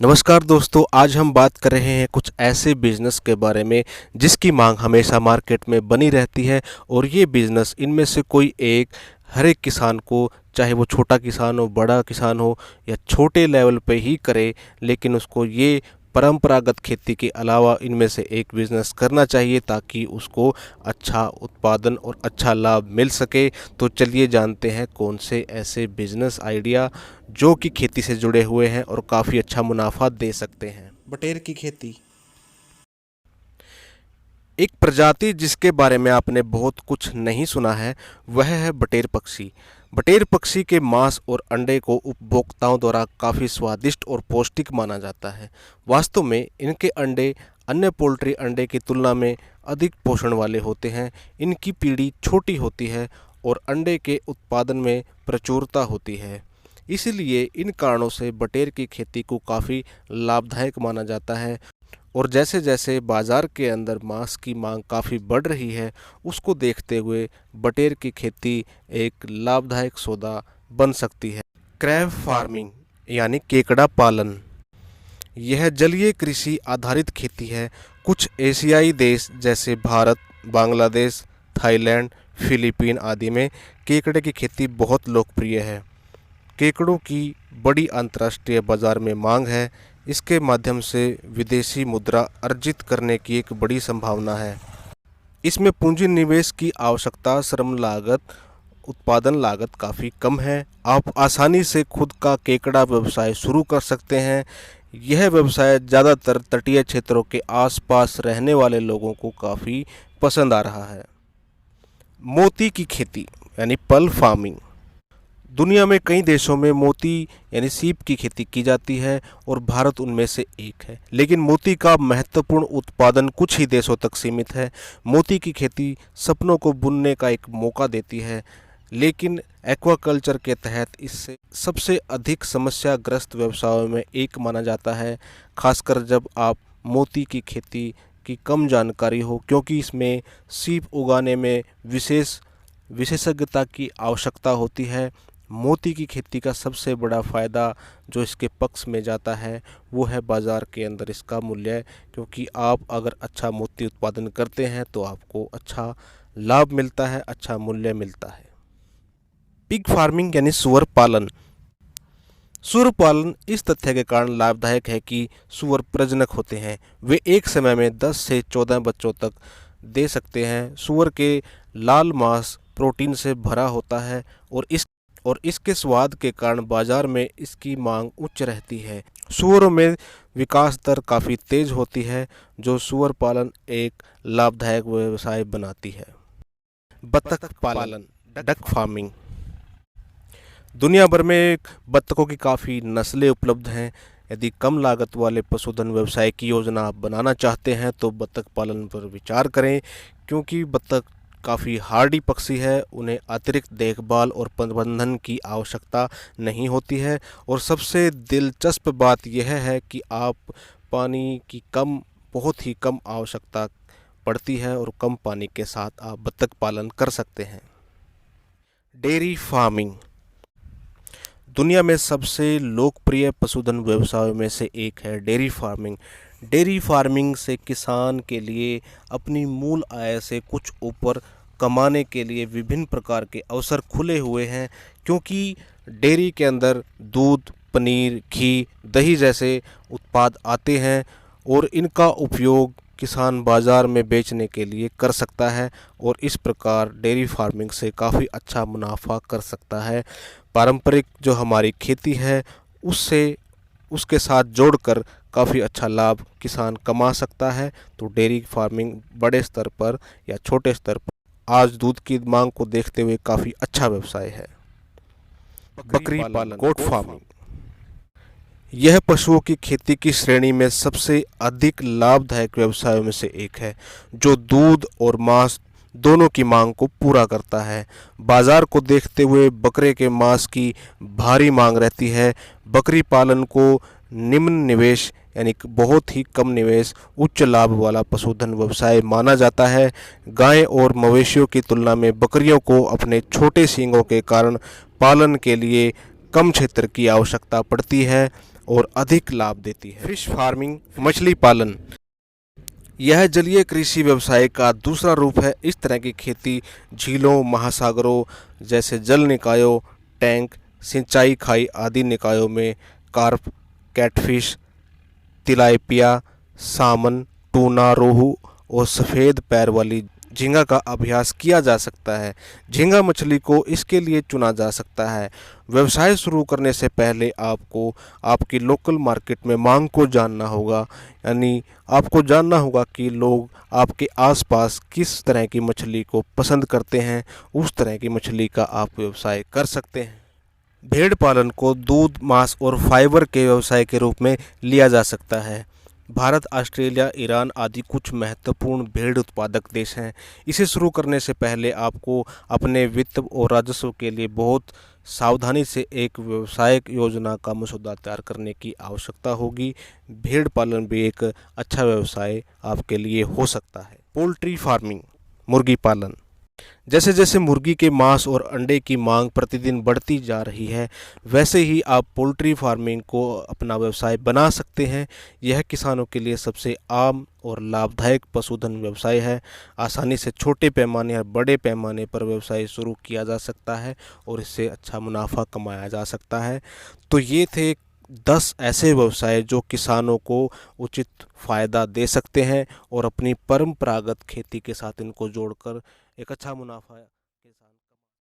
नमस्कार दोस्तों, आज हम बात कर रहे हैं कुछ ऐसे बिज़नेस के बारे में जिसकी मांग हमेशा मार्केट में बनी रहती है। और ये बिज़नेस इनमें से कोई एक हर एक किसान को, चाहे वो छोटा किसान हो, बड़ा किसान हो या छोटे लेवल पे ही करे, लेकिन उसको ये परंपरागत खेती के अलावा इनमें से एक बिज़नेस करना चाहिए ताकि उसको अच्छा उत्पादन और अच्छा लाभ मिल सके। तो चलिए जानते हैं कौन से ऐसे बिज़नेस आइडिया जो कि खेती से जुड़े हुए हैं और काफ़ी अच्छा मुनाफा दे सकते हैं। बटेर की खेती एक प्रजाति जिसके बारे में आपने बहुत कुछ नहीं सुना है, वह है बटेर पक्षी। बटेर पक्षी के मांस और अंडे को उपभोक्ताओं द्वारा काफ़ी स्वादिष्ट और पौष्टिक माना जाता है। वास्तव में इनके अंडे अन्य पोल्ट्री अंडे की तुलना में अधिक पोषण वाले होते हैं। इनकी पीढ़ी छोटी होती है और अंडे के उत्पादन में प्रचुरता होती है। इसलिए इन कारणों से बटेर की खेती को काफ़ी लाभदायक माना जाता है। और जैसे जैसे बाज़ार के अंदर मांस की मांग काफ़ी बढ़ रही है, उसको देखते हुए बटेर की खेती एक लाभदायक सौदा बन सकती है। क्रैब फार्मिंग यानी केकड़ा पालन, यह जलीय कृषि आधारित खेती है। कुछ एशियाई देश जैसे भारत, बांग्लादेश, थाईलैंड, फिलीपीन आदि में केकड़े की खेती बहुत लोकप्रिय है। केकड़ों की बड़ी अंतर्राष्ट्रीय बाजार में मांग है। इसके माध्यम से विदेशी मुद्रा अर्जित करने की एक बड़ी संभावना है। इसमें पूंजी निवेश की आवश्यकता, श्रम लागत, उत्पादन लागत काफ़ी कम है। आप आसानी से खुद का केकड़ा व्यवसाय शुरू कर सकते हैं। यह व्यवसाय ज़्यादातर तटीय क्षेत्रों के आसपास रहने वाले लोगों को काफ़ी पसंद आ रहा है। मोती की खेती यानी पर्ल फार्मिंग, दुनिया में कई देशों में मोती यानी सीप की खेती की जाती है और भारत उनमें से एक है। लेकिन मोती का महत्वपूर्ण उत्पादन कुछ ही देशों तक सीमित है। मोती की खेती सपनों को बुनने का एक मौका देती है, लेकिन एक्वाकल्चर के तहत इससे सबसे अधिक समस्याग्रस्त व्यवसायों में एक माना जाता है, खासकर जब आप मोती की खेती की कम जानकारी हो, क्योंकि इसमें सीप उगाने में विशेषज्ञता की आवश्यकता होती है। मोती की खेती का सबसे बड़ा फ़ायदा जो इसके पक्ष में जाता है वो है बाज़ार के अंदर इसका मूल्य, क्योंकि आप अगर अच्छा मोती उत्पादन करते हैं तो आपको अच्छा लाभ मिलता है, अच्छा मूल्य मिलता है। पिग फार्मिंग यानी सूअर पालन, सूअर पालन इस तथ्य के कारण लाभदायक है कि सूअर प्रजनक होते हैं। वे एक समय में 10 से 14 बच्चों तक दे सकते हैं। सूअर के लाल मांस प्रोटीन से भरा होता है और इसके स्वाद के कारण बाजार में इसकी मांग उच्च रहती है। सूअरों में विकास दर काफ़ी तेज होती है, जो सूअर पालन एक लाभदायक व्यवसाय बनाती है। बतख पालन, डक फार्मिंग, दुनिया भर में बत्तखों की काफ़ी नस्लें उपलब्ध हैं। यदि कम लागत वाले पशुधन व्यवसाय की योजना आप बनाना चाहते हैं तो बत्तख पालन पर विचार करें, क्योंकि बत्तख काफ़ी हार्डी पक्षी है। उन्हें अतिरिक्त देखभाल और प्रबंधन की आवश्यकता नहीं होती है। और सबसे दिलचस्प बात यह है कि आप पानी की बहुत ही कम आवश्यकता पड़ती है और कम पानी के साथ आप बत्तख पालन कर सकते हैं। डेयरी फार्मिंग दुनिया में सबसे लोकप्रिय पशुधन व्यवसायों में से एक है डेयरी फार्मिंग। डेयरी फार्मिंग से किसान के लिए अपनी मूल आय से कुछ ऊपर कमाने के लिए विभिन्न प्रकार के अवसर खुले हुए हैं, क्योंकि डेयरी के अंदर दूध, पनीर, घी, दही जैसे उत्पाद आते हैं और इनका उपयोग किसान बाज़ार में बेचने के लिए कर सकता है और इस प्रकार डेयरी फार्मिंग से काफ़ी अच्छा मुनाफा कर सकता है। पारंपरिक जो हमारी खेती है उसके साथ जोड़कर काफ़ी अच्छा लाभ किसान कमा सकता है। तो डेयरी फार्मिंग बड़े स्तर पर या छोटे स्तर पर आज दूध की मांग को देखते हुए काफ़ी अच्छा व्यवसाय है। बकरी पालन, गोट फार्मिंग, यह पशुओं की खेती की श्रेणी में सबसे अधिक लाभदायक व्यवसायों में से एक है, जो दूध और मांस दोनों की मांग को पूरा करता है। बाजार को देखते हुए बकरे के मांस की भारी मांग रहती है। बकरी पालन को निम्न निवेश यानी बहुत ही कम निवेश, उच्च लाभ वाला पशुधन व्यवसाय माना जाता है। गाय और मवेशियों की तुलना में बकरियों को अपने छोटे सींगों के कारण पालन के लिए कम क्षेत्र की आवश्यकता पड़ती है। और अधिक लाभ देती है। फिश फार्मिंग, मछली पालन, यह जलीय कृषि व्यवसाय का दूसरा रूप है। इस तरह की खेती झीलों, महासागरों जैसे जल निकायों, टैंक, सिंचाई खाई आदि निकायों में कार्प, कैटफिश, तिलापिया, सामन, टूना, रोहू और सफ़ेद पैर वाली झींगा का अभ्यास किया जा सकता है। झींगा मछली को इसके लिए चुना जा सकता है। व्यवसाय शुरू करने से पहले आपको आपकी लोकल मार्केट में मांग को जानना होगा, यानी आपको जानना होगा कि लोग आपके आसपास किस तरह की मछली को पसंद करते हैं। उस तरह की मछली का आप व्यवसाय कर सकते हैं। भेड़ पालन को दूध, मांस और फाइबर के व्यवसाय के रूप में लिया जा सकता है। भारत, ऑस्ट्रेलिया, ईरान आदि कुछ महत्वपूर्ण भेड़ उत्पादक देश हैं। इसे शुरू करने से पहले आपको अपने वित्त और राजस्व के लिए बहुत सावधानी से एक व्यवसायिक योजना का मसौदा तैयार करने की आवश्यकता होगी। भेड़ पालन भी एक अच्छा व्यवसाय आपके लिए हो सकता है। पोल्ट्री फार्मिंग, मुर्गी पालन, जैसे जैसे मुर्गी के मांस और अंडे की मांग प्रतिदिन बढ़ती जा रही है, वैसे ही आप पोल्ट्री फार्मिंग को अपना व्यवसाय बना सकते हैं। यह किसानों के लिए सबसे आम और लाभदायक पशुधन व्यवसाय है। आसानी से छोटे पैमाने या बड़े पैमाने पर व्यवसाय शुरू किया जा सकता है और इससे अच्छा मुनाफा कमाया जा सकता है। तो ये थे 10 ऐसे व्यवसाय जो किसानों को उचित फ़ायदा दे सकते हैं और अपनी परंपरागत खेती के साथ इनको जोड़कर एक अच्छा मुनाफा